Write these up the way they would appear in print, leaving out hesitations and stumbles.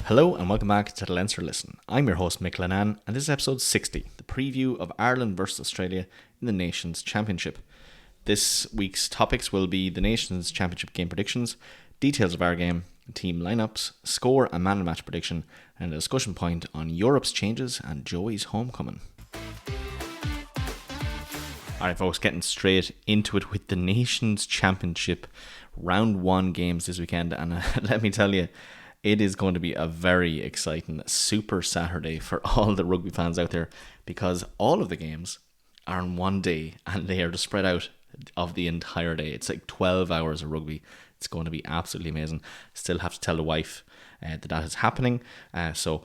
Hello and welcome back to the Leinster Listen. I'm your host Mick Lennan and this is episode 60, the preview of Ireland versus Australia in the Nations Championship. This week's topics will be the Nations Championship game predictions, details of our game, team lineups, score and man of match prediction, and a discussion point on Europe's changes and Joey's homecoming. Alright folks, getting straight into it with the Nations Championship round 1 games this weekend, and let me tell you, it is going to be a very exciting Super Saturday for all the rugby fans out there, because all of the games are on one day and they are just spread out of the entire day. It's like 12 hours of rugby. It's going to be absolutely amazing. Still have to tell the wife that is happening. So,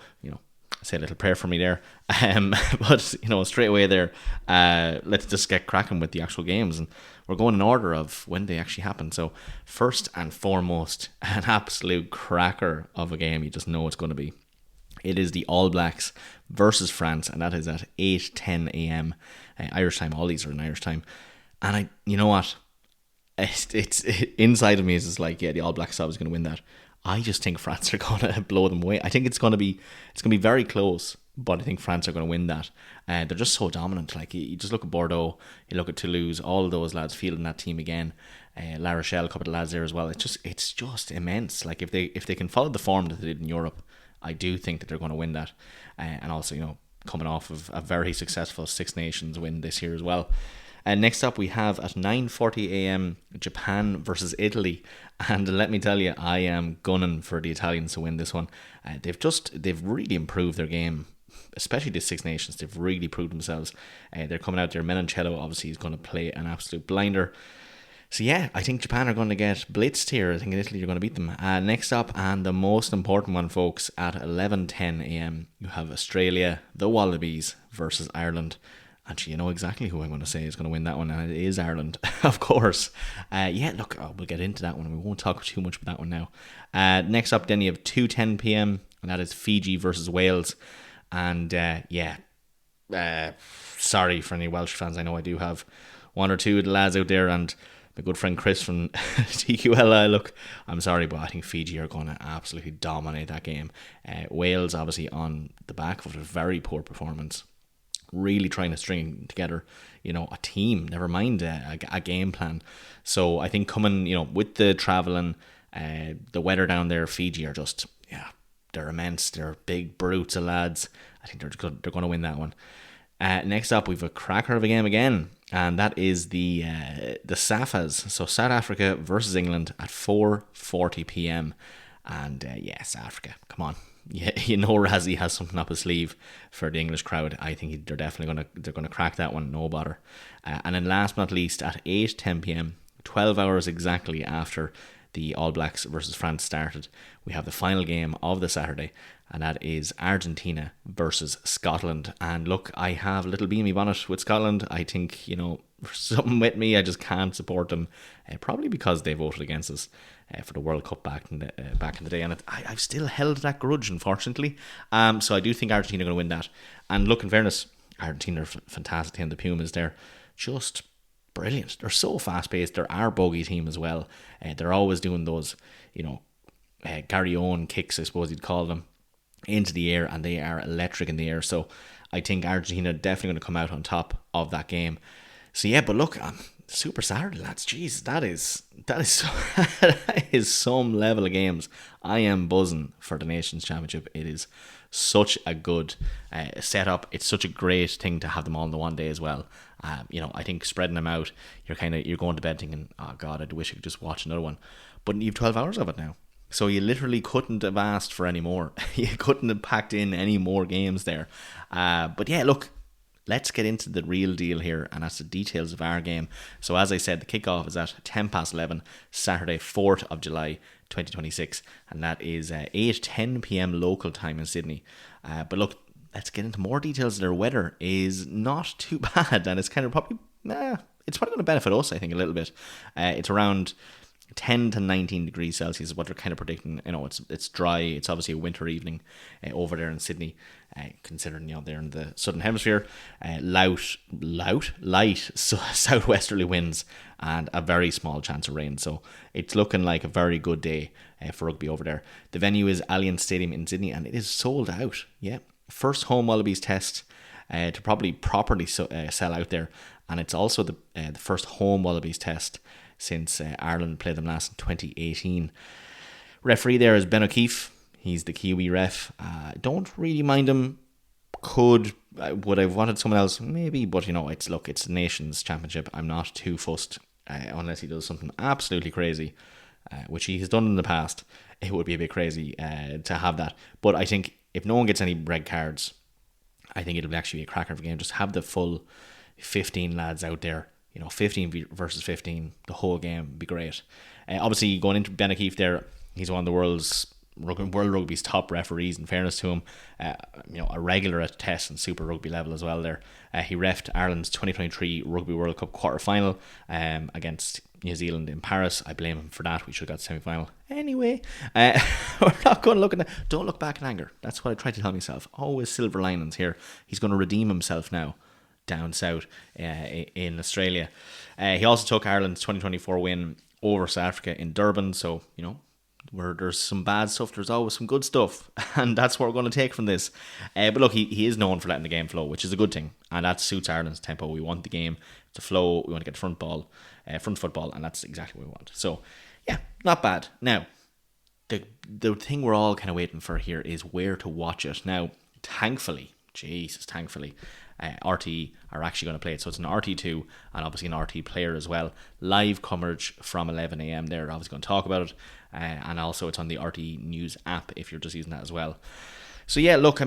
say a little prayer for me there. But, straight away there, let's just get cracking with the actual games. And we're going in order of when they actually happen. So, first and foremost, an absolute cracker of a game. You just know it's going to be. It is the All Blacks versus France, and that is at 8:10 a.m. Irish time. All these are in Irish time. And you know what? It's inside of me is just like, yeah, the All Blacks are always going to win that. I just think France are going to blow them away. I think it's going to be very close, but I think France are going to win that. They're just so dominant. Like you just look at Bordeaux, you look at Toulouse, all of those lads fielding that team again. La Rochelle, a couple of lads there as well. It's just immense. Like if they can follow the form that they did in Europe, I do think that they're going to win that. And also, coming off of a very successful Six Nations win this year as well. Next up, we have at 9:40 a.m. Japan versus Italy, and let me tell you, I am gunning for the Italians to win this one. They've really improved their game, especially the Six Nations. They've really proved themselves. They're coming out there. Menoncello obviously is going to play an absolute blinder. So yeah, I think Japan are going to get blitzed here. I think in Italy are going to beat them. Next up, and the most important one, folks, at 11:10 a.m. you have Australia, the Wallabies versus Ireland. Actually, you know exactly who I'm going to say is going to win that one, and it is Ireland, of course. We'll get into that one. We won't talk too much about that one now. Next up, then you have 2:10 p.m, and that is Fiji versus Wales. And sorry for any Welsh fans. I know I do have one or two of the lads out there, and my good friend Chris from TQL. Look, I'm sorry, but I think Fiji are going to absolutely dominate that game. Wales, obviously, on the back of a very poor performance, really trying to string together, a team, never mind a game plan. So I think coming, with the travelling, the weather down there, Fiji are just, they're immense. They're big brutes of lads. I think they're going to win that one. Next up, we've a cracker of a game again, and that is the Safas. So South Africa versus England at 4:40 p.m. And South Africa, come on. Yeah, Razzie has something up his sleeve for the English crowd. I think they're definitely going to crack that one, no bother. And then last but not least, at 8:10 p.m, 12 hours exactly after the All Blacks versus France started, we have the final game of the Saturday, and that is Argentina versus Scotland. And look, I have a little beamy bonnet with Scotland. I think, something with me, I just can't support them, probably because they voted against us for the World Cup back in the day, and I've still held that grudge, unfortunately. So I do think Argentina are going to win that. And look, in fairness, Argentina are fantastic, and the Pumas, they're just brilliant. They're so fast paced. They're our bogey team as well. They're always doing those, Gary Owen kicks, I suppose you'd call them, into the air, and they are electric in the air. So I think Argentina are definitely going to come out on top of that game. So yeah, but look, Super Saturday, lads. Jeez, that is some level of games. I am buzzing for the Nations Championship. It is such a good setup. It's such a great thing to have them all in the one day as well. I think spreading them out, you're going to bed thinking, oh God, I wish I could just watch another one. But you've 12 hours of it now. So you literally couldn't have asked for any more. You couldn't have packed in any more games there. But yeah, look, let's get into the real deal here, and that's the details of our game. So as I said, the kickoff is at 11:10, Saturday, 4th of July, 2026, and that is 8:10 p.m. local time in Sydney. But look, let's get into more details. Their weather is not too bad, and it's kind of probably going to benefit us, I think, a little bit. It's around 10 to 19 degrees Celsius is what they're kind of predicting. It's dry. It's obviously a winter evening over there in Sydney, considering they're in the southern hemisphere. Light southwesterly winds and a very small chance of rain. So it's looking like a very good day for rugby over there. The venue is Allianz Stadium in Sydney, and it is sold out. Yeah, first home Wallabies test to probably properly sell out there, and it's also the first home Wallabies test since Ireland played them last in 2018. Referee there is Ben O'Keefe. He's the Kiwi ref. Don't really mind him. Would I have wanted someone else? Maybe, but it's the Nations Championship. I'm not too fussed unless he does something absolutely crazy, which he has done in the past. It would be a bit crazy to have that. But I think if no one gets any red cards, I think it'll actually be a cracker of a game. Just have the full 15 lads out there. 15 versus 15, the whole game would be great. Obviously, going into Ben O'Keefe there, he's one of the world rugby's top referees, in fairness to him. A regular at Test and Super Rugby level as well there. He refed Ireland's 2023 Rugby World Cup quarter-final against New Zealand in Paris. I blame him for that. We should have got semi-final. Anyway, we're not going to look at that. Don't look back in anger. That's what I try to tell myself. Always silver linings here. He's going to redeem himself now down south in Australia. He also took Ireland's 2024 win over South Africa in Durban. So, where there's some bad stuff, there's always some good stuff. And that's what we're going to take from this. But look, he is known for letting the game flow, which is a good thing. And that suits Ireland's tempo. We want the game to flow. We want to get front football. And that's exactly what we want. So, yeah, not bad. Now, the thing we're all kind of waiting for here is where to watch it. Now, thankfully, RT are actually going to play it. So it's an RT2 and obviously an RT player as well. Live coverage from 11 a.m. They're obviously going to talk about it. And also it's on the RT News app if you're just using that as well. So yeah, look,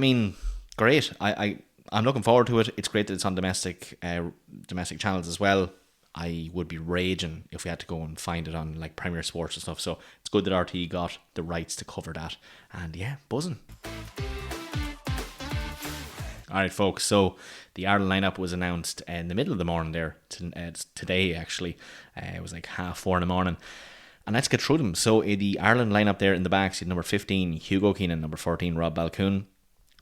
great. I'm looking forward to it. It's great that it's on domestic channels as well. I would be raging if we had to go and find it on like Premier Sports and stuff. So it's good that RT got the rights to cover that. And yeah, buzzing. Alright folks, so the Ireland lineup was announced in the middle of the morning there, today actually. It was like 4:30 in the morning. And let's get through them. So the Ireland lineup there in the backs, number 15, Hugo Keenan, number 14, Rob Balcoon,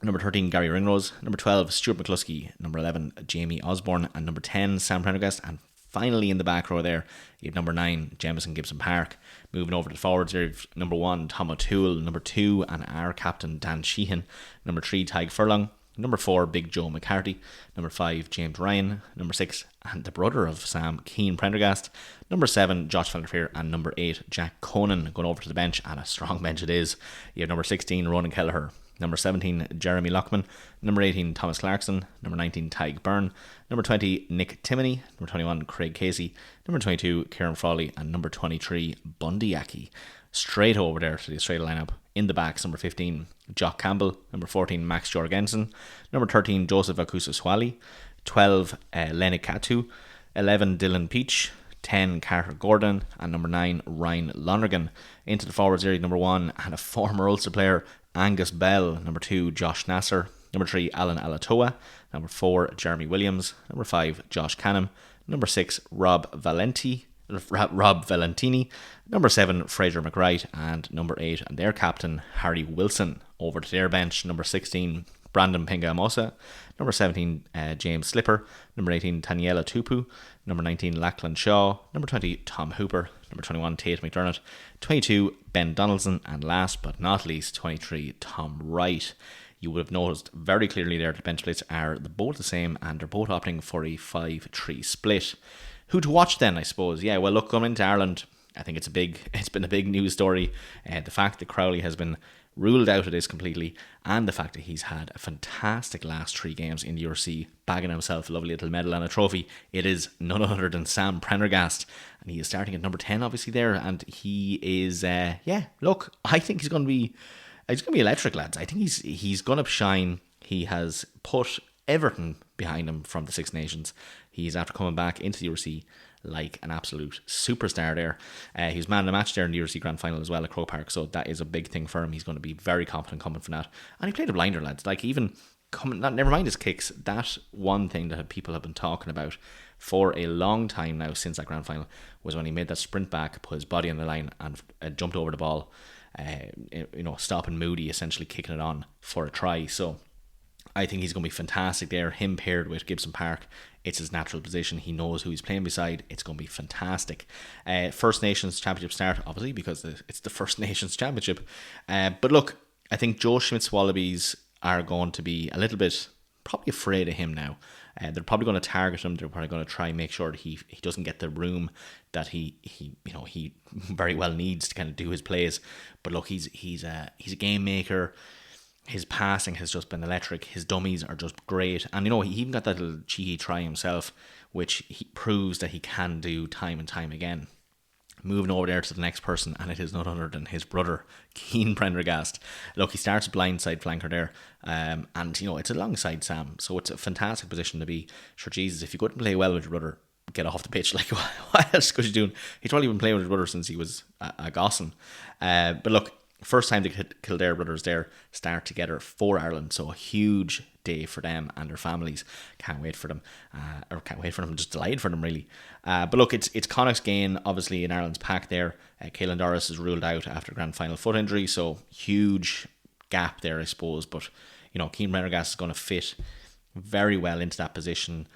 number 13, Gary Ringrose, number 12, Stuart McCluskey, number 11, Jamie Osborne, and number 10, Cian Prendergast, and finally in the back row there, you have number 9, Jamison Gibson Park. Moving over to the forwards there, number 1, Tom O'Toole, number 2, and our captain, Dan Sheehan, number 3, Tyg Furlong, number 4, Big Joe McCarthy, number 5, James Ryan, number 6, and the brother of Sam, Cian Prendergast, number 7, Josh Vanderveer, and number 8, Jack Conan going over to the bench, and a strong bench it is. You have number 16, Ronan Kelleher, number 17, Jeremy Lockman, number 18, Thomas Clarkson, number 19, Tyg Byrne, number 20, Nick Timoney, number 21, Craig Casey, number 22, Kieran Frawley, and number 23, Bundy Aki. Straight over there to the Australia lineup. In the backs, number 15, Jock Campbell, number 14, Max Jorgensen, number 13, Joseph Akusa-Swally, 12, Lenny Katu, 11, Dylan Peach, 10, Carter Gordon, and number 9, Ryan Lonergan. Into the forwards area, number 1, and a former Ulster player, Angus Bell, number 2, Josh Nasser, number 3, Alan Alatoa, number 4, Jeremy Williams, number 5, Josh Canham, number 6, Rob Valentini, number 7, Fraser McWright, and number 8, and their captain, Harry Wilson. Over to their bench, number 16, Brandon Pinga-Amosa, number 17, James Slipper, number 18, Taniela Tupu, number 19, Lachlan Shaw, number 20, Tom Hooper, number 21, Tate McDermott, 22, Ben Donaldson, and last but not least, 23, Tom Wright. You would have noticed very clearly there the bench splits are both the same, and they're both opting for a 5-3 split. Who to watch then, I suppose? Yeah, well, look, coming into Ireland, I think it's been a big news story. The fact that Crowley has been ruled out of this completely, and the fact that he's had a fantastic last 3 games in the URC, bagging himself a lovely little medal and a trophy. It is none other than Cian Prendergast, and he is starting at number 10, obviously there, and he is, look, I think he's going to be electric, lads. I think he's going to shine. He has put everything behind him from the Six Nations. He's after coming back into the URC like an absolute superstar there. He was man of the match there in the URC Grand Final as well at Croke Park, so that is a big thing for him. He's going to be very confident coming from that. And he played a blinder, lads. Like, even never mind his kicks, that one thing that people have been talking about for a long time now since that grand final was when he made that sprint back, put his body on the line and jumped over the ball, stopping Moody, essentially kicking it on for a try. So I think he's going to be fantastic there. Him paired with Gibson Park, it's his natural position. He knows who he's playing beside. It's going to be fantastic. First Nations Championship start, obviously, because it's the First Nations Championship. But look, I think Joe Schmidt's Wallabies are going to be a little bit probably afraid of him now. They're probably going to target him. They're probably going to try and make sure that he doesn't get the room that he very well needs to kind of do his plays. But look, he's a game maker. His passing has just been electric. His dummies are just great. And, he even got that little cheeky try himself, which he proves that he can do time and time again. Moving over there to the next person, and it is none other than his brother, Cian Prendergast. Look, he starts blindside flanker there, and, it's alongside Sam, so it's a fantastic position to be. Sure, Jesus, if you couldn't play well with your brother, get off the pitch. Like, what else could you do? He's probably been playing with his brother since he was a gossin. But look, first time the Kildare brothers there start together for Ireland, so a huge day for them and their families. Can't wait for them, just delighted for them really. But look, it's Connacht's gain, obviously, in Ireland's pack there. Caelan Doris is ruled out after grand final foot injury, so huge gap there, I suppose. But Cian Prendergast is going to fit very well into that position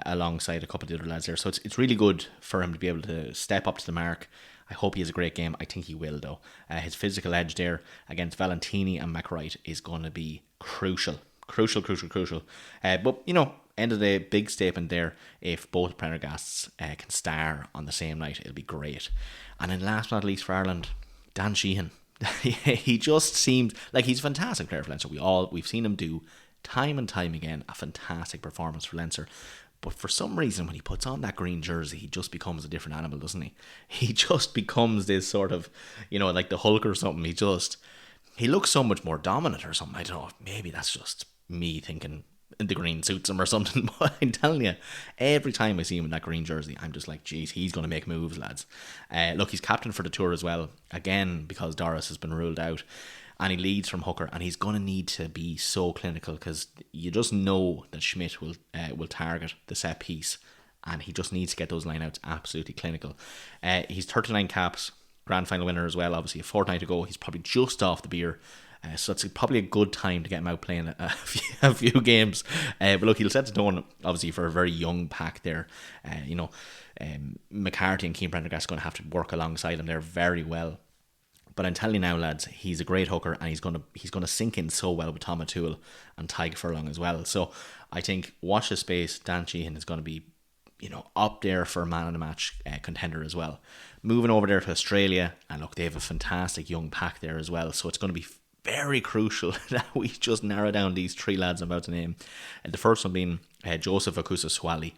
alongside a couple of the other lads there. So it's really good for him to be able to step up to the mark. I hope he has a great game. I think he will, though. His physical edge there against Valentini and McWright is going to be crucial. Crucial. But, end of the big statement there. If both Prendergasts can star on the same night, it'll be great. And then last but not least for Ireland, Dan Sheehan. He just seems like he's a fantastic player for Leinster. We've seen him do time and time again a fantastic performance for Leinster. But for some reason, when he puts on that green jersey, he just becomes a different animal, doesn't he? He just becomes this sort of, like the Hulk or something. He looks so much more dominant or something. I don't know. Maybe that's just me thinking the green suits him or something. But I'm telling you, every time I see him in that green jersey, I'm just like, geez, he's going to make moves, lads. Look, he's captain for the tour as well. Again, because Doris has been ruled out. And he leads from hooker, and he's going to need to be so clinical because you just know that Schmidt will target the set piece, and he just needs to get those lineouts absolutely clinical. He's 39 caps, grand final winner as well. Obviously, a fortnight to go. He's probably just off the beer, so it's probably a good time to get him out playing a few games. But look, he'll set the tone obviously for a very young pack there. McCarthy and Cian Prendergast are going to have to work alongside him there very well. But I'm telling you now, lads, he's a great hooker, and he's gonna sink in so well with Tom O'Toole and Tyke Furlong as well. So I think watch the space. Dan Sheehan is going to be, up there for a man of the match contender as well. Moving over there to Australia, and look, they have a fantastic young pack there as well. So it's going to be very crucial that we just narrow down these three lads I'm about to name. The first one being Joseph Akusa-Swally.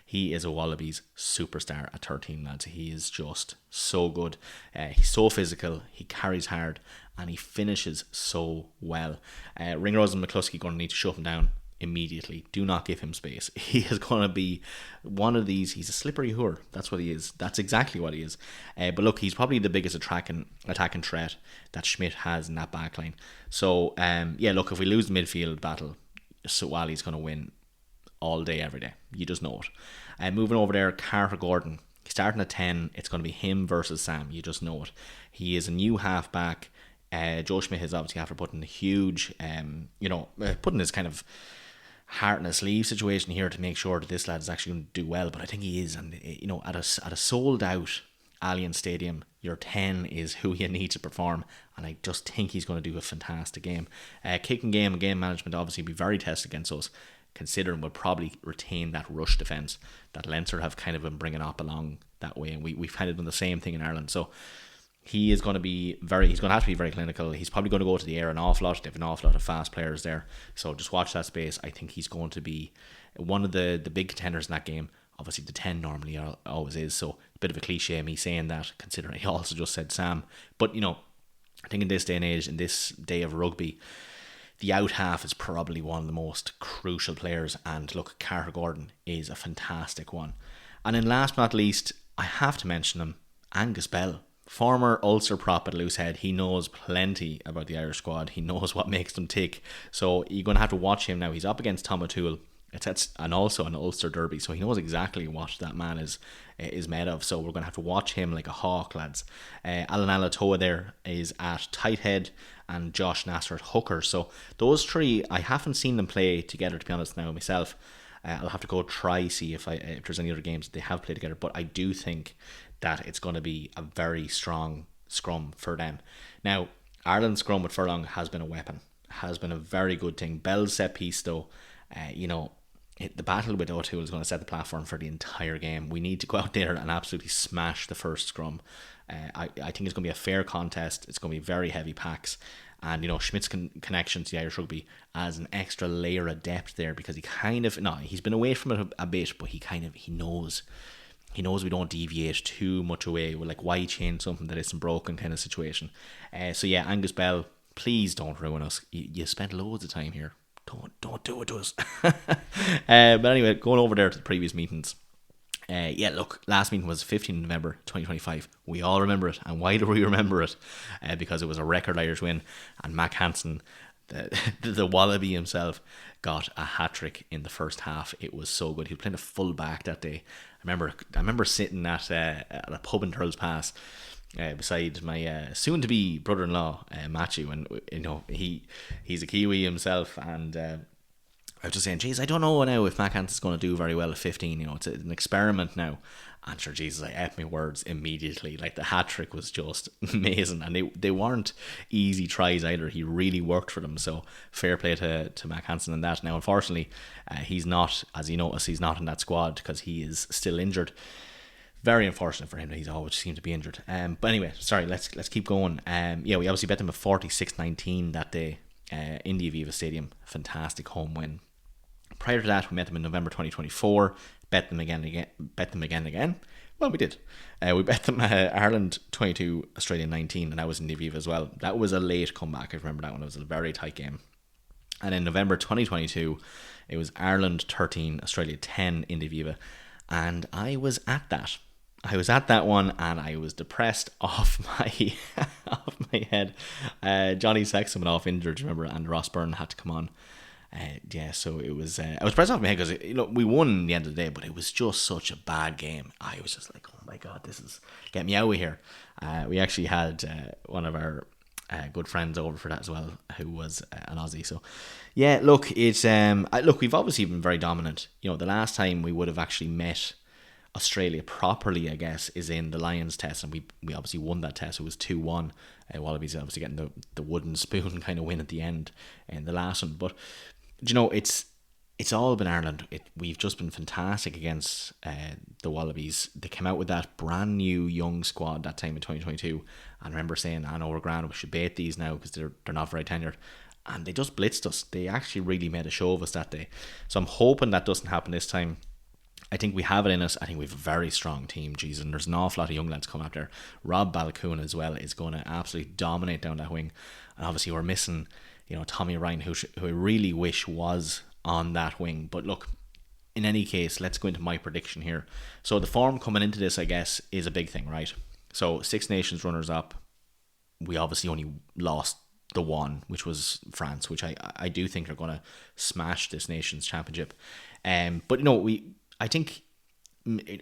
He is a Wallabies superstar at 13, lads. He is just so good. He's so physical. He carries hard, and he finishes so well. Ringrose and McCluskey going to need to shut him down immediately. Do not give him space. He is going to be one of these. He's a slippery whore. That's what he is. That's exactly what he is. But look, he's probably the biggest attacking threat that Schmidt has in that backline. So, look, if we lose the midfield battle, Swally's going to win all day, every day. You just know it. Moving over there, Carter Gordon. He's starting at 10. It's going to be him versus Sam. You just know it. He is a new halfback. Joe Schmidt is obviously after putting a huge, putting his kind of heart in a sleeve situation here to make sure that this lad is actually going to do well. But I think he is. And, at a sold out Allianz Stadium, your 10 is who you need to perform, and I just think he's going to do a fantastic game. Kicking game and game management obviously be very tested against us, considering we'll probably retain that rush defence that Leinster have kind of been bringing up along that way, and we've kind of done the same thing in Ireland. So he is going to be he's going to have to be very clinical. He's probably going to go to the air an awful lot. They have an awful lot of fast players there, so just watch that space. I think he's going to be one of the big contenders in that game. Obviously the 10 normally always is, so a bit of a cliche me saying that, considering he also just said Sam. But I think in this day and age, in this day of rugby, the out half is probably one of the most crucial players, and look, Carter Gordon is a fantastic one. And then last but not least, I have to mention him, Angus Bell. former Ulster prop at loose head. He knows plenty about the Irish squad. He knows what makes them tick. So you're going to have to watch him now. He's up against Tom O'Toole. And also an Ulster derby, so he knows exactly what that man is made of. So we're going to have to watch him like a hawk, lads. Alan Alatoa there is at tight head, and Josh Nasser at hooker. So those three, I haven't seen them play together, to be honest, now myself. I'll have to go try see if there's any other games that they have played together. But I do think that it's going to be a very strong scrum for them. Now, Ireland's scrum with Furlong has been a weapon, has been a very good thing. Bell's set piece, though, the battle with O'Toole is going to set the platform for the entire game. We need to go out there and absolutely smash the first scrum. I think it's going to be a fair contest. It's going to be very heavy packs. And, Schmidt's connection to the Irish rugby adds an extra layer of depth there, because he's been away from it a bit, but he knows we don't deviate too much away. We're like, why change something that isn't broken kind of situation. So yeah, Angus Bell, please don't ruin us. You spent loads of time here. Don't do it to us. But anyway, going over there to the previous meetings. Last meeting was 15th November 2025. We all remember it. And why do we remember it? Because it was a record Irish win, and Mac Hansen, the Wallaby himself, got a hat-trick in the first half. It was so good. He was playing a full back that day. I remember sitting at a pub in Turles Pass beside my soon-to-be brother-in-law, Matthew, and he's a Kiwi himself, and I was just saying, geez, I don't know now if Mac Hansen's going to do very well at 15. It's an experiment now. And sure, Jesus, I ate my words immediately. Like, the hat trick was just amazing, and they weren't easy tries either. He really worked for them. So fair play to Mac Hansen in that. Now, unfortunately, he's not, as you notice, he's not in that squad because he is still injured. Very unfortunate for him that he's always seemed to be injured. But anyway, sorry, let's keep going. We obviously bet them at 46-19 that day in the Aviva Stadium. Fantastic home win. Prior to that, we met them in November 2024. Bet them again. Well, we did. We bet them Ireland 22, Australia 19, and that was in the Aviva as well. That was a late comeback. I remember that one. It was a very tight game. And in November 2022, it was Ireland 13, Australia 10 in the Aviva, and I was at that. One, and I was depressed off my head. Johnny Sexton went off injured, remember, and Ross Byrne had to come on. So it was. I was pressed off my head because we won in the end of the day, but it was just such a bad game. I was just like, oh my god, this is get me out of here. We actually had one of our good friends over for that as well, who was an Aussie. So yeah, look, it's we've obviously been very dominant. The last time we would have actually met Australia properly, I guess, is in the Lions test, and we obviously won that test. It was 2-1. Wallabies obviously getting the wooden spoon kind of win at the end in the last one, but it's all been Ireland. We've just been fantastic against the Wallabies. They came out with that brand new young squad that time in 2022, and I remember saying, I know we're grand, we should bait these now because they're not very tenured, and they just blitzed us. They actually really made a show of us that day, so I'm hoping that doesn't happen this time. I think we have it in us. I think we have a very strong team, geez, and there's an awful lot of young lads coming up there. Rob Balakuna as well is going to absolutely dominate down that wing, and obviously we're missing Tommy Ryan, who I really wish was on that wing. But look, in any case, let's go into my prediction here. So the form coming into this, I guess, is a big thing, right? So Six Nations runners up, we obviously only lost the one, which was France, which I do think are going to smash this Nations Championship. But I think,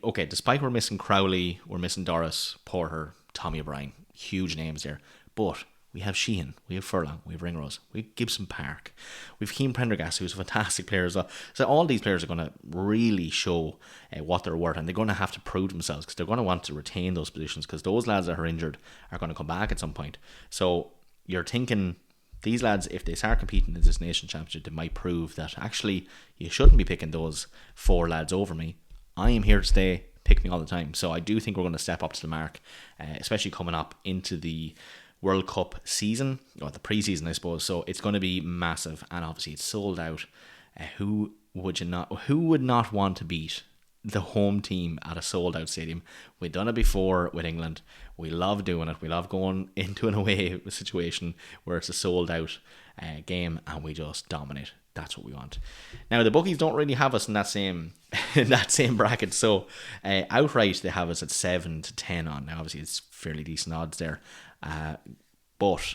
okay, despite we're missing Crowley, we're missing Doris, Porter, Tommy O'Brien, huge names there, but we have Sheehan, we have Furlong, we have Ringrose, we have Gibson Park, we have Cian Prendergast, who's a fantastic player as well. So all these players are going to really show what they're worth, and they're going to have to prove themselves because they're going to want to retain those positions, because those lads that are injured are going to come back at some point. So you're thinking these lads, if they start competing in this Nation Championship, they might prove that actually you shouldn't be picking those four lads over me. I am here to stay. Pick me all the time. So I do think we're going to step up to the mark, especially coming up into the World Cup season, or the pre-season, I suppose. So it's going to be massive, and obviously it's sold out. Who would not want to beat the home team at a sold out stadium? We've done it before with England. We love doing it. We love going into an away situation where it's a sold out game and we just dominate. That's what we want. Now the bookies don't really have us in that same in that same bracket. So outright they have us at 7-10 on. Now obviously it's fairly decent odds there, but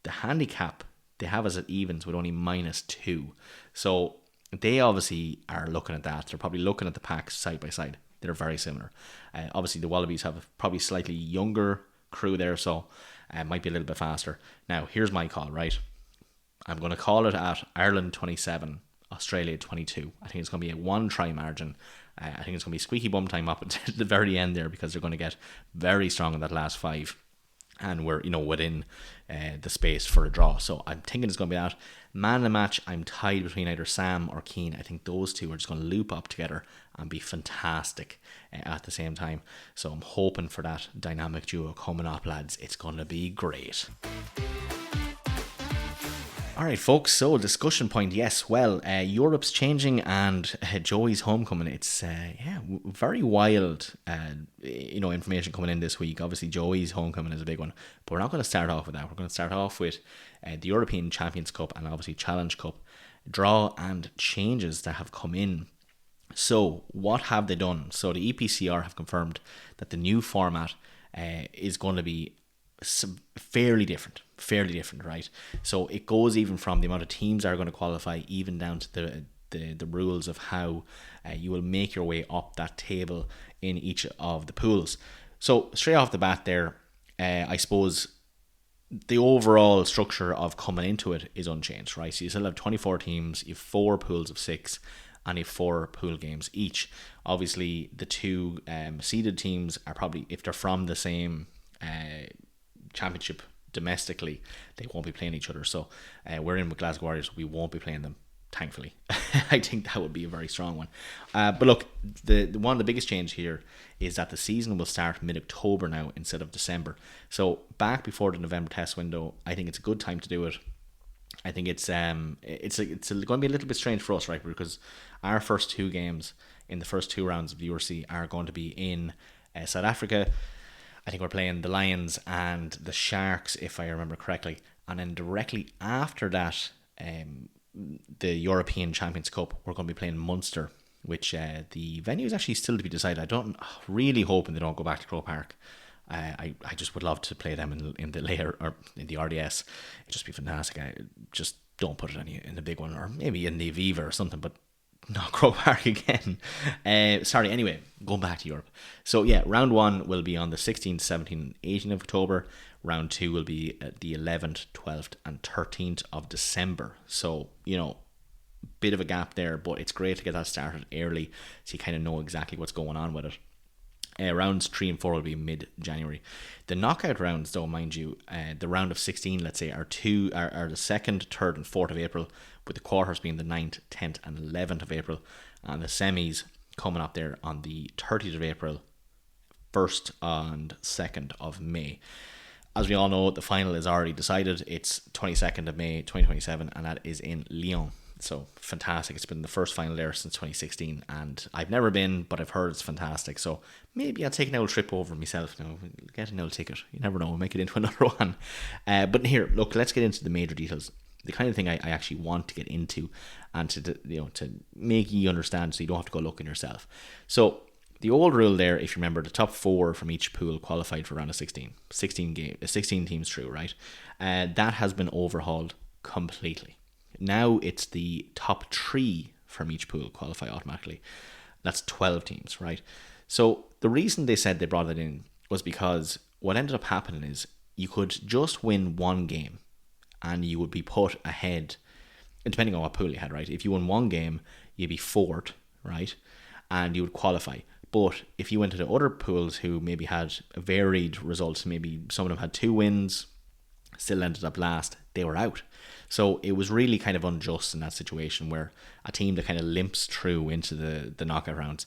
the handicap, they have us at evens with only -2. So they obviously are looking at that. They're probably looking at the packs side by side. They're very similar. Obviously the Wallabies have a probably slightly younger crew there, so might be a little bit faster. Now here's my call, right? I'm going to call it at Ireland 27, Australia 22. I think it's going to be a 1-try margin. I think it's going to be squeaky bum time up at the very end there, because they're going to get very strong in that last 5. And we're, within the space for a draw. So I'm thinking it's going to be that. Man of the match, I'm tied between either Sam or Cian. I think those two are just going to loop up together and be fantastic at the same time. So I'm hoping for that dynamic duo coming up, lads. It's going to be great. Alright folks, so discussion point, yes, well, Europe's changing and Joey's homecoming. It's very wild information coming in this week. Obviously Joey's homecoming is a big one, but we're not going to start off with that. We're going to start off with the European Champions Cup and obviously Challenge Cup draw and changes that have come in. So what have they done? So the EPCR have confirmed that the new format is going to be fairly different, right? So it goes even from the amount of teams that are going to qualify, even down to the rules of how you will make your way up that table in each of the pools. So straight off the bat there, I suppose the overall structure of coming into it is unchanged, right? So you still have 24 teams, you have 4 pools of 6, and you have 4 pool games each. Obviously the 2 seeded teams are probably, if they're from the same championship domestically, they won't be playing each other. So we're in with Glasgow Warriors, we won't be playing them, thankfully. I think that would be a very strong one. But look, the one of the biggest change here is that the season will start mid-October now instead of December. So back before the November test window, I think it's a good time to do it. I think it's going to be a little bit strange for us, right? Because our first 2 games in the first 2 rounds of the URC are going to be in South Africa. I think we're playing the Lions and the Sharks, if I remember correctly. And then directly after that, the European Champions Cup, we're going to be playing Munster, which the venue is actually still to be decided. I'm really hoping they don't go back to Croke Park. I just would love to play them in the layer or in the RDS. It'd just be fantastic. I just don't put it in the big one, or maybe in the Aviva or something, but not Croke Park again. Anyway, going back to Europe. So yeah, round 1 will be on the 16th, 17th, and 18th of October. Round 2 will be at the 11th, 12th, and 13th of December. So, bit of a gap there, but it's great to get that started early so you kind of know exactly what's going on with it. Rounds 3 and 4 will be mid-January. The knockout rounds, though, mind you, the round of 16, let's say, are the 2nd, 3rd, and 4th of April, with the quarters being the 9th, 10th, and 11th of April, and the semis coming up there on the 30th of April, 1st and 2nd of May. As we all know, the final is already decided. It's 22nd of May 2027, and that is in Lyon. So fantastic. It's been the first final there since 2016, and I've never been, but I've heard it's fantastic. So maybe I'll take an old trip over myself now, get an old ticket. You never know, we'll make it into another one. But here, look, let's get into the major details. The kind of thing I actually want to get into, and to make you understand, so you don't have to go looking yourself. So the old rule there, if you remember, the top 4 from each pool qualified for round of 16. 16 teams through, right? That has been overhauled completely. Now it's the top 3 from each pool qualify automatically. That's 12 teams, right? So the reason they said they brought that in was because what ended up happening is you could just win 1 game and you would be put ahead, depending on what pool you had, right? If you won 1 game, you'd be 4th, right? And you would qualify. But if you went to the other pools who maybe had varied results, maybe some of them had 2 wins, still ended up last, they were out. So it was really kind of unjust in that situation, where a team that kind of limps through into the knockout rounds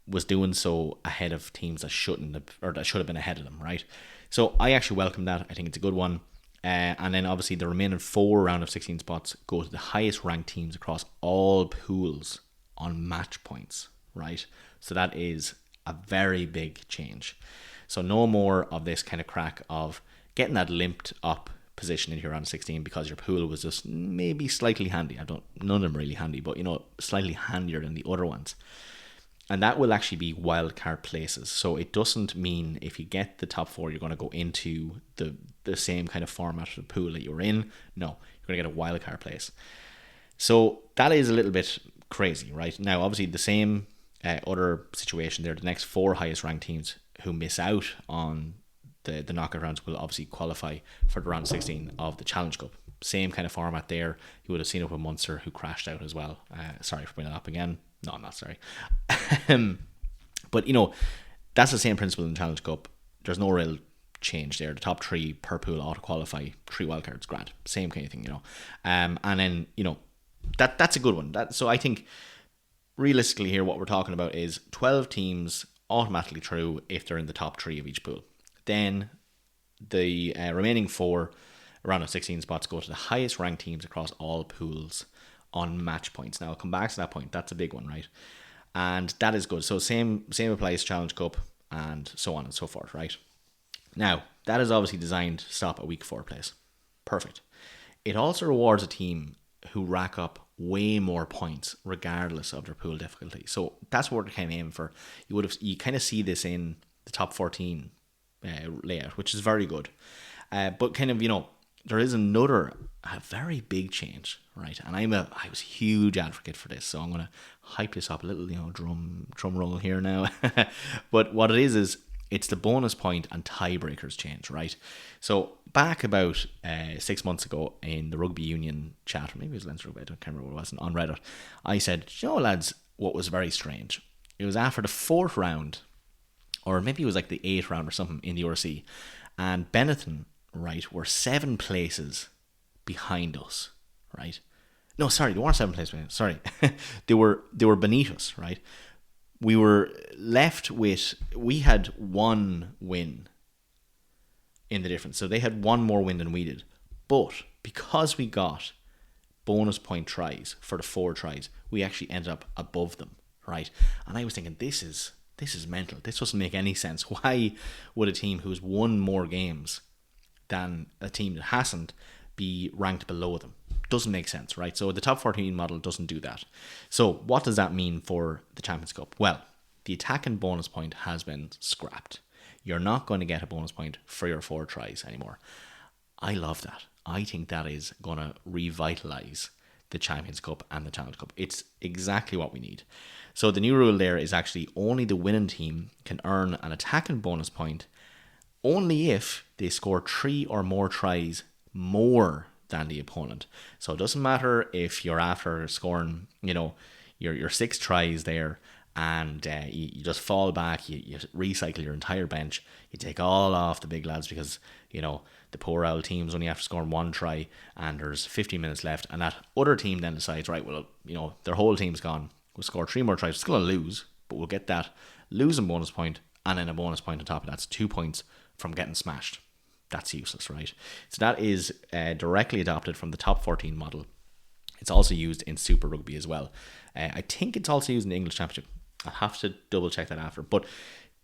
was doing so ahead of teams that shouldn't have, or that should have been ahead of them, right? So I actually welcome that. I think it's a good one. And then obviously the remaining 4 round of 16 spots go to the highest ranked teams across all pools on match points, right? So that is a very big change. So no more of this kind of crack of getting that limped up position in your round 16 because your pool was just maybe slightly handy. None of them really handy, but slightly handier than the other ones. And that will actually be wildcard places. So it doesn't mean if you get the top 4, you're going to go into the same kind of format of the pool that you were in. No, you're going to get a wildcard place. So that is a little bit crazy, right? Now, obviously, the same other situation there, the next 4 highest ranked teams who miss out on the knockout rounds will obviously qualify for the round 16 of the Challenge Cup. Same kind of format there. You would have seen it with Munster, who crashed out as well. Sorry for bringing that up again. No, I'm not sorry. But, that's the same principle in the Challenge Cup. There's no real change there. The top 3 per pool auto-qualify, 3 wildcards, grand. Same kind of thing, And then, that's a good one. So I think, realistically here, what we're talking about is 12 teams automatically through if they're in the top 3 of each pool. Then the remaining 4 round of 16 spots go to the highest ranked teams across all pools on match points. Now, I'll come back to that point. That's a big one, right? And that is good. So same applies Challenge Cup and so on and so forth, right? Now, that is obviously designed to stop a week 4 place. Perfect. It also rewards a team who rack up way more points regardless of their pool difficulty. So that's what we're kind of aiming for. You kind of see this in the top 14 layout, which is very good. But kind of, there is a very big change, right? And I was a huge advocate for this, so I'm going to hype this up a little, drum roll here now. But what it is it's the bonus point and tiebreakers change, right? So back about 6 months ago in the rugby union chat, or maybe it was Leinster Rugby, I can't remember what it was, on Reddit, I said, lads, what was very strange? It was after the 4th round, or maybe it was like the 8th round or something in the RC, and Benetton, right, were 7 places behind us, right? No, sorry, they weren't 7 places behind us, sorry. they were beneath us, right? We were left with, we had 1 win in the difference. So they had 1 more win than we did. But because we got bonus point tries for the 4 tries, we actually ended up above them, right? And I was thinking, this is mental. This doesn't make any sense. Why would a team who's won more games than a team that hasn't be ranked below them? Doesn't make sense, right? So the top 14 model doesn't do that. So what does that mean for the Champions Cup? Well, the attack and bonus point has been scrapped. You're not going to get a bonus point for your 4 tries anymore. I love that. I think that is going to revitalise the Champions Cup and the Challenge Cup. It's exactly what we need. So the new rule there is actually only the winning team can earn an attack and bonus point only if they score 3 or more tries more than the opponent. So it doesn't matter if you're after scoring, your 6 tries there and you just fall back, you recycle your entire bench, you take all off the big lads because, the poor old team's only after scoring 1 try and there's 15 minutes left, and that other team then decides, right, well, their whole team's gone, we'll score 3 more tries, we're still going to lose, but we'll get that losing bonus point and then a bonus point on top of that. It's 2 points from getting smashed. That's useless, right? So that is directly adopted from the top 14 model. It's also used in Super Rugby as well. I think it's also used in the English Championship. I'll have to double check that after. But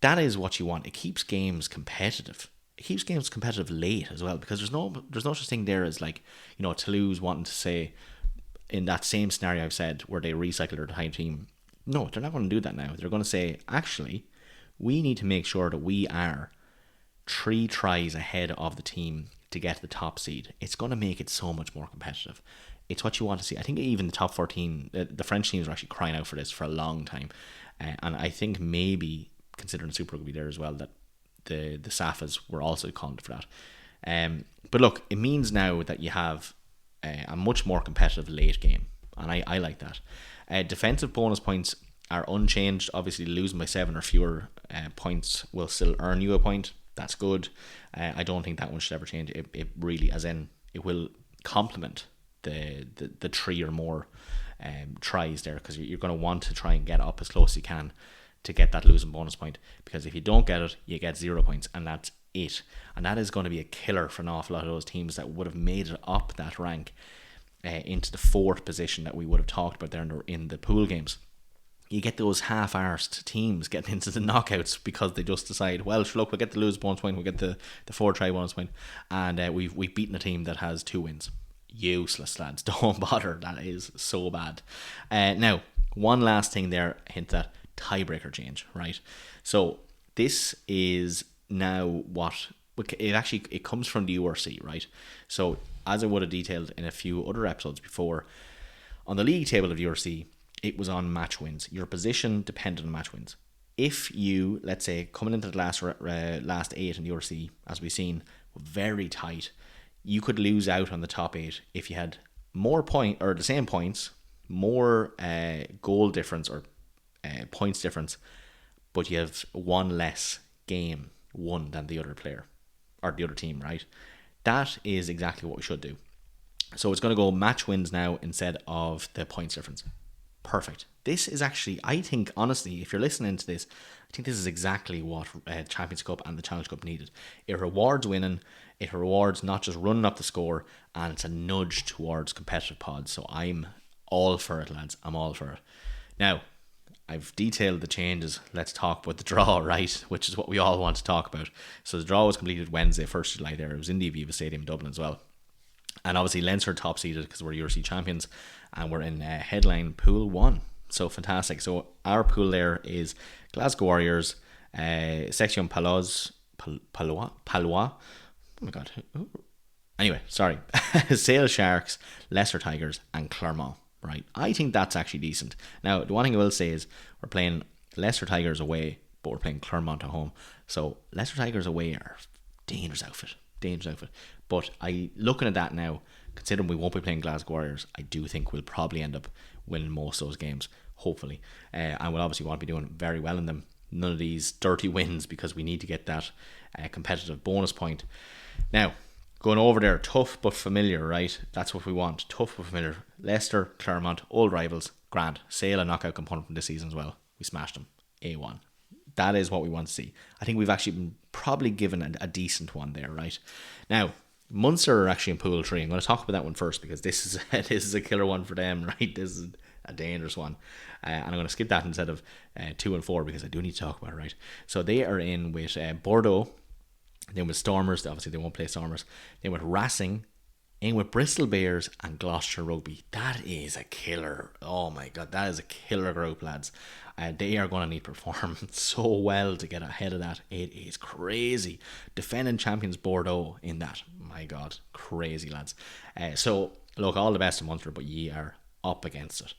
that is what you want. It keeps games competitive. It keeps games competitive late as well, because there's no such thing there as like, Toulouse wanting to say in that same scenario I've said where they recycle their entire team. No, they're not going to do that now. They're going to say, actually, we need to make sure that we are 3 tries ahead of the team to get the top seed. It's going to make it so much more competitive. It's what you want to see. I think even the top 14, the French teams are actually crying out for this for a long time. And I think maybe, considering Super Rugby there as well, that the Safas were also calling for that. But look, it means now that you have a much more competitive late game. And I like that. Defensive bonus points are unchanged. Obviously, losing by 7 or fewer points will still earn you a point. That's good. I don't think that one should ever change. It really, as in, it will complement the 3 or more tries there, because you're going to want to try and get up as close as you can to get that losing bonus point, because if you don't get it, you get 0 points, and that's it. And that is going to be a killer for an awful lot of those teams that would have made it up that rank into the 4th position that we would have talked about there in the pool games. you get those half-arsed teams getting into the knockouts because they just decide, well, sure, look, we'll get the lose bonus point, we'll get the 4-try bonus point, and we've beaten a team that has 2 wins. Useless, lads. Don't bother. That is so bad. Now, one last thing there, hint that tiebreaker change, right? So this is now what it comes from the URC, right? So as I would have detailed in a few other episodes before, on the league table of the URC, it was on match wins. Your position depended on match wins. If you, let's say, coming into the last 8 in the URC, as we've seen, very tight, you could lose out on the top 8 if you had more the same points, more goal difference or points difference, but you have one less game won than the other player or the other team, right? That is exactly what we should do. So it's going to go match wins now instead of the points difference. Perfect. This is actually, I think, honestly, if you're listening to this, I think this is exactly what Champions Cup and the Challenge Cup needed. It rewards winning, it rewards not just running up the score, and it's a nudge towards competitive pods. So I'm all for it, lads. I'm all for it. Now, I've detailed the changes. Let's talk about the draw, right? Which is what we all want to talk about. So the draw was completed Wednesday, 1st July there. It was in the Aviva Stadium in Dublin as well. And obviously Leinster top seeded because we're URC champions and we're in headline pool 1. So fantastic. So our pool there is Glasgow Warriors, Section Palois. Oh my god. Anyway, sorry. Sale Sharks, Leicester Tigers and Clermont, right? I think that's actually decent. Now, the one thing I will say is we're playing Leicester Tigers away, but we're playing Clermont at home. So Leicester Tigers away are dangerous outfit. But looking at that now, considering we won't be playing Glasgow Warriors, I do think we'll probably end up winning most of those games, hopefully. And we'll obviously want to be doing very well in them. None of these dirty wins because we need to get that competitive bonus point. Now, going over there, tough but familiar, right? That's what we want. Tough but familiar. Leicester, Clermont, old rivals, grand. Sale a knockout component from this season as well. We smashed them. A1. That is what we want to see. I think we've actually been probably given a decent one there, right? Now, Munster are actually in Pool 3. I'm going to talk about that one first because this is a killer one for them, right? This is a dangerous one. And I'm going to skip that instead of 2 and 4 because I do need to talk about it, right? So they are in with Bordeaux, then with Stormers. Obviously, they won't play Stormers. Then with Racing, in with Bristol Bears and Gloucester Rugby. That is a killer. Oh my god, that is a killer group, lads. They are going to need to perform so well to get ahead of that. It is crazy. Defending champions Bordeaux in that. My god, crazy, lads. So, look, all the best to Munster, but ye are up against it.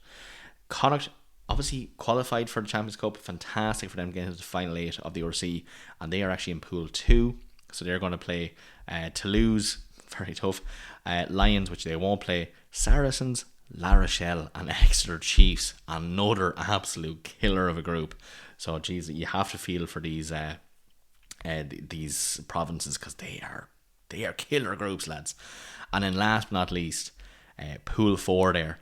Connacht obviously qualified for the Champions Cup. Fantastic for them getting to the final 8 of the URC, and they are actually in Pool 2. So they're going to play Toulouse, very tough. Lions, which they won't play. Saracens, La Rochelle and Exeter Chiefs, another absolute killer of a group. So geez, you have to feel for these provinces because they are killer groups, lads. And then last but not least, Pool 4 there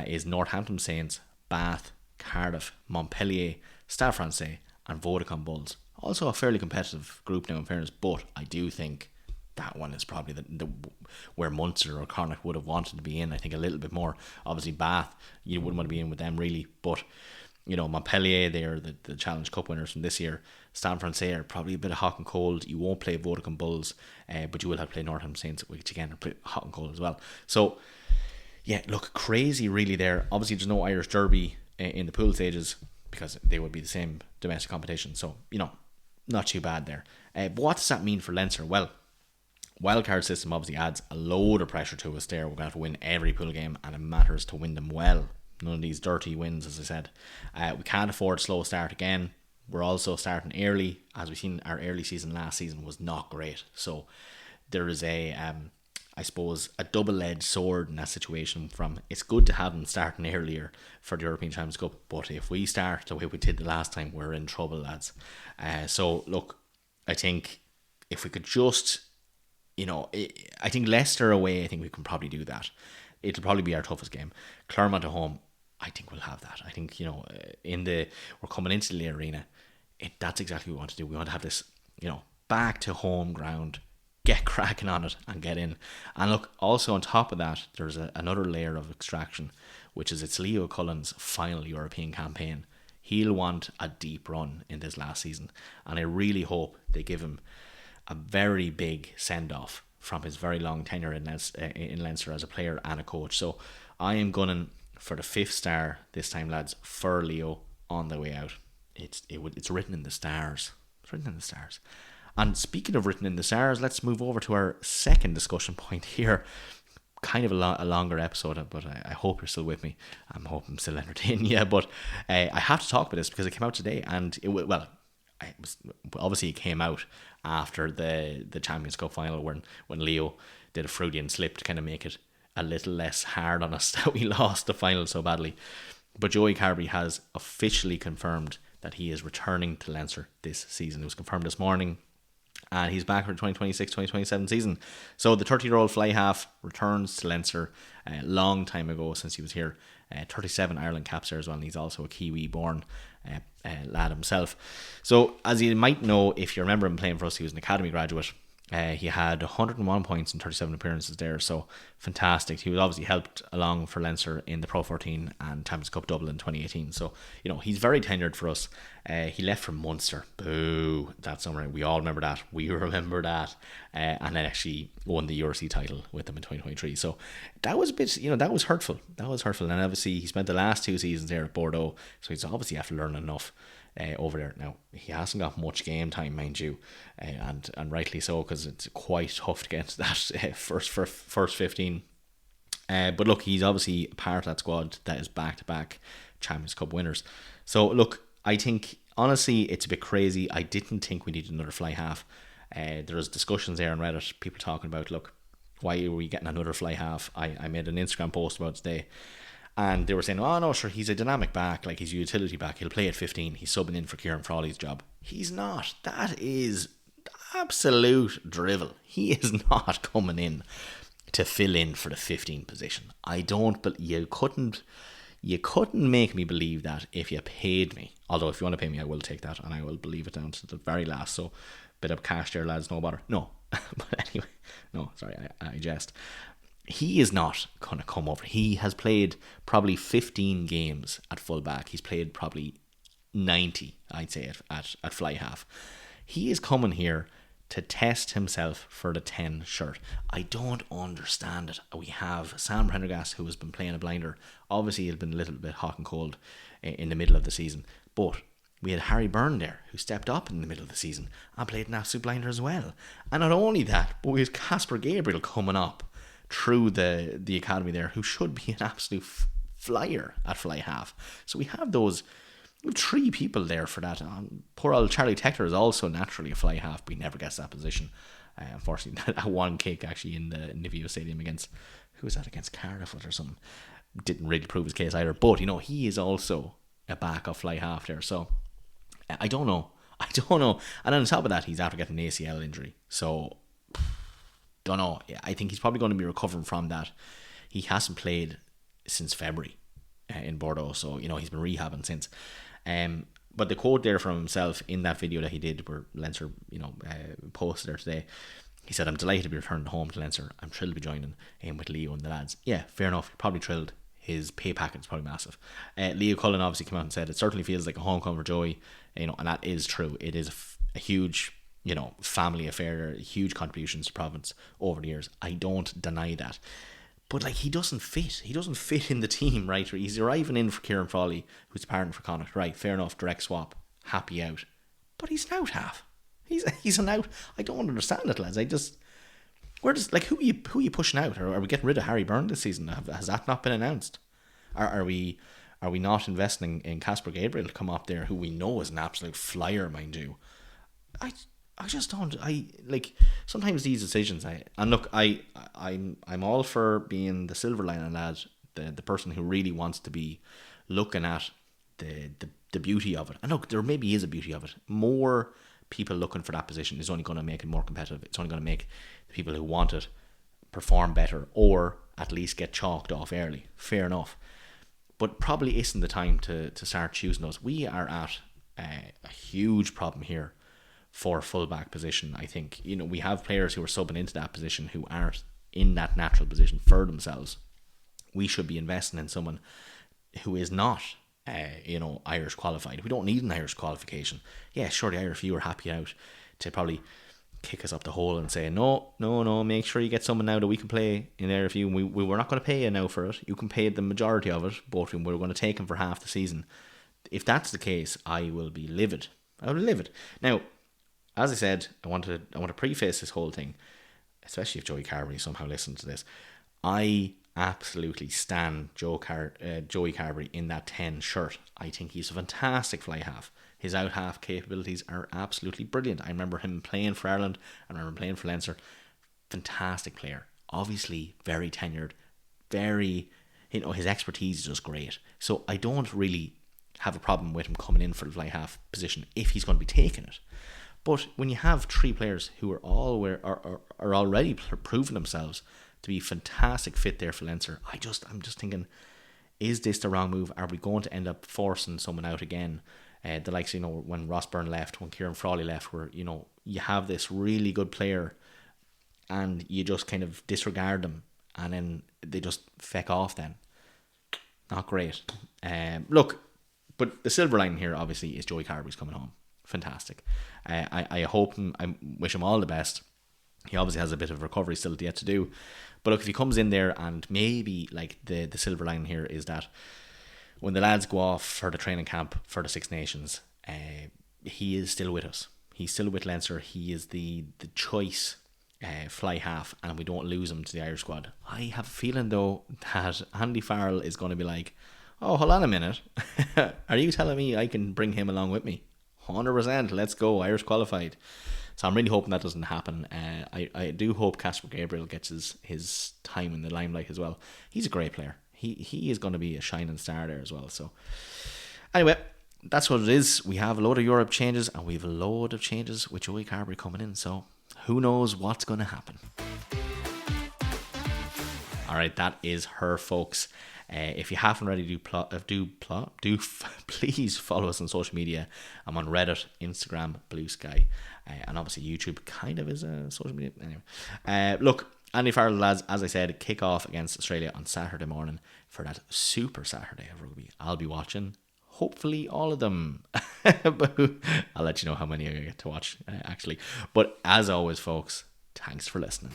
is Northampton Saints, Bath, Cardiff, Montpellier, Stade Francais and Vodacom Bulls. Also a fairly competitive group now in fairness, but I do think that one is probably the where Munster or Connacht would have wanted to be in. I think a little bit more. Obviously Bath, you wouldn't want to be in with them really, but you know, Montpellier, they are the Challenge Cup winners from this year. Stade Francais are probably a bit of hot and cold. You won't play Vodacom Bulls, but you will have to play Northampton Saints, which again are pretty hot and cold as well. So yeah, look, crazy really there. Obviously there's no Irish Derby in the pool stages because they would be the same domestic competition, so you know, not too bad there. But what does that mean for Leinster? Well, wildcard system obviously adds a load of pressure to us there. We're going to have to win every pool game and it matters to win them well. None of these dirty wins, as I said. We can't afford a slow start again. We're also starting early. As we've seen, our early season last season was not great. So there is I suppose, a double-edged sword in that situation. From it's good to have them starting earlier for the European Champions Cup, but if we start the way we did the last time, we're in trouble, lads. So look, I think if we could just, you know, I think Leicester away, I think we can probably do that. It'll probably be our toughest game. Clermont at home, I think we'll have that. I think, you know, we're coming into the arena. That's exactly what we want to do. We want to have this, you know, back to home ground, get cracking on it and get in. And look, also on top of that, there's another layer of extraction, which is it's Leo Cullen's final European campaign. He'll want a deep run in this last season, and I really hope they give him a very big send-off from his very long tenure in Leinster as a player and a coach. So I am gunning for the 5th star this time, lads, for Leo on the way out. It's written in the stars. It's written in the stars. And speaking of written in the stars, let's move over to our second discussion point here. Kind of a longer episode, but I hope you're still with me. I'm hoping I'm still entertaining you. But I have to talk about this because it came out today, and it came out after the Champions Cup final when Leo did a Freudian slip to kind of make it a little less hard on us that we lost the final so badly. But Joey Carbery has officially confirmed that he is returning to Leinster this season. It was confirmed this morning. And he's back for the 2026-2027 season. So the 30-year-old fly half returns to Leinster a long time ago since he was here. 37 Ireland caps there as well, and he's also a Kiwi-born lad himself. So as you might know, if you remember him playing for us, he was an academy graduate. He had 101 points in 37 appearances there, so fantastic. He was obviously helped along for Leinster in the Pro 14 and Champions Cup double in 2018. So, he's very tenured for us. He left for Munster. Boo, that summer. We all remember that. We remember that. And then actually won the EuroC title with them in 2023. So that was a bit, that was hurtful. That was hurtful. And obviously he spent the last 2 seasons there at Bordeaux. So he's obviously after learning enough over there. Now, he hasn't got much game time, mind you, and rightly so, because it's quite tough to get that first 15. But look, he's obviously part of that squad that is back-to-back Champions Cup winners. So look, I think, honestly, it's a bit crazy. I didn't think we needed another fly half. There was discussions there on Reddit, people talking about, look, why are we getting another fly half? I made an Instagram post about it today. And they were saying, oh no, sure, he's a dynamic back, like he's a utility back. He'll play at 15. He's subbing in for Cian Prendergast's job. He's not. That is absolute drivel. He is not coming in to fill in for the 15 position. I don't, but you couldn't make me believe that if you paid me. Although if you want to pay me, I will take that and I will believe it down to the very last. So bit of cash there, lads, no bother. No. But anyway, no, sorry, I jest. He is not going to come over. He has played probably 15 games at fullback. He's played probably 90, I'd say, at fly half. He is coming here to test himself for the 10 shirt. I don't understand it. We have Cian Prendergast, who has been playing a blinder. Obviously, he's been a little bit hot and cold in the middle of the season. But we had Harry Byrne there, who stepped up in the middle of the season and played an absolute blinder as well. And not only that, but we have Casper Gabriel coming up through the academy there, who should be an absolute flyer at fly half. So we have 3 people there for that. Poor old Charlie Tector is also naturally a fly half, but he never gets that position. Unfortunately, that one kick actually in the Allianz Stadium against, who was that, against Cardiff or something, didn't really prove his case either. But he is also a back of fly half there. So I don't know. And on top of that, he's after getting an ACL injury. So don't know. I think he's probably going to be recovering from that. He hasn't played since February in Bordeaux, so he's been rehabbing since. But the quote there from himself in that video that he did, where Leinster posted there today, he said, "I'm delighted to be returned home to Leinster. I'm thrilled to be joining in with Leo and the lads." Yeah, fair enough. You're probably thrilled. His pay packet is probably massive. Leo Cullen obviously came out and said it certainly feels like a homecoming for Joey, and that is true. It is a huge family affair, huge contributions to province over the years. I don't deny that. But he doesn't fit. He doesn't fit in the team, right? He's arriving in for Cian Prendergast, who's partner for Connacht, right? Fair enough, direct swap, happy out. But he's an out half. He's an out. I don't understand it, lads. Who are you pushing out? Or are we getting rid of Harry Byrne this season? Has that not been announced? Are we not investing in Casper Gabriel to come up there, who we know is an absolute flyer, mind you? I just don't. Sometimes these decisions. I'm all for being the silver lining lad, the person who really wants to be looking at the beauty of it. And look, there maybe is a beauty of it. More people looking for that position is only going to make it more competitive. It's only going to make the people who want it perform better, or at least get chalked off early. Fair enough, but probably isn't the time to start choosing those. We are at a huge problem here for fullback position. I think we have players who are subbing into that position who aren't in that natural position for themselves. We should be investing in someone who is not Irish qualified. We don't need an Irish qualification. Yeah, sure, the Irish few are happy out to probably kick us up the hole and say, no, make sure you get someone now that we can play in the Irish few. We're not going to pay you now for it. You can pay the majority of it, but we're going to take him for half the season. If that's the case, I will be livid. I will be livid. Now, as I said, I want to preface this whole thing, especially if Joey Carberry somehow listens to this. I absolutely stan Joey Carberry in that 10 shirt. I think he's a fantastic fly half. His out half capabilities are absolutely brilliant. I remember him playing for Ireland. I remember playing for Leinster. Fantastic player. Obviously very tenured. Very, his expertise is just great. So I don't really have a problem with him coming in for the fly half position if he's going to be taking it. But when you have three players who are already proving themselves to be fantastic fit there for Leinster, I'm just thinking, is this the wrong move? Are we going to end up forcing someone out again? The likes, when Ross Byrne left, when Cian Prendergast left, where, you have this really good player and you just kind of disregard them and then they just feck off then. Not great. Look, but the silver lining here, obviously, is Joey Carberry's coming home. Fantastic. I wish him all the best. He obviously has a bit of recovery still yet to do. But look, if he comes in there, and maybe like the silver lining here is that when the lads go off for the training camp for the Six Nations, he is still with us. He's still with Leinster. He is the choice fly half, and we don't lose him to the Irish squad. I have a feeling though that Andy Farrell is going to be like, oh, hold on a minute. Are you telling me I can bring him along with me? 100%. Let's go. Irish qualified. So I'm really hoping that doesn't happen. I do hope Casper Gabriel gets his time in the limelight as well. He's a great player. He is going to be a shining star there as well. So anyway, that's what it is. We have a load of Europe changes and we have a load of changes with Joey Carberry coming in. So who knows what's going to happen. All right, that is her, folks. If you haven't already, please follow us on social media. I'm on Reddit, Instagram, Blue Sky, and obviously YouTube kind of is a social media. Anyway, look, Andy Farrell lads, as I said, kick off against Australia on Saturday morning for that super Saturday of rugby. I'll be watching, hopefully all of them. But I'll let you know how many I get to watch actually. But as always, folks, thanks for listening.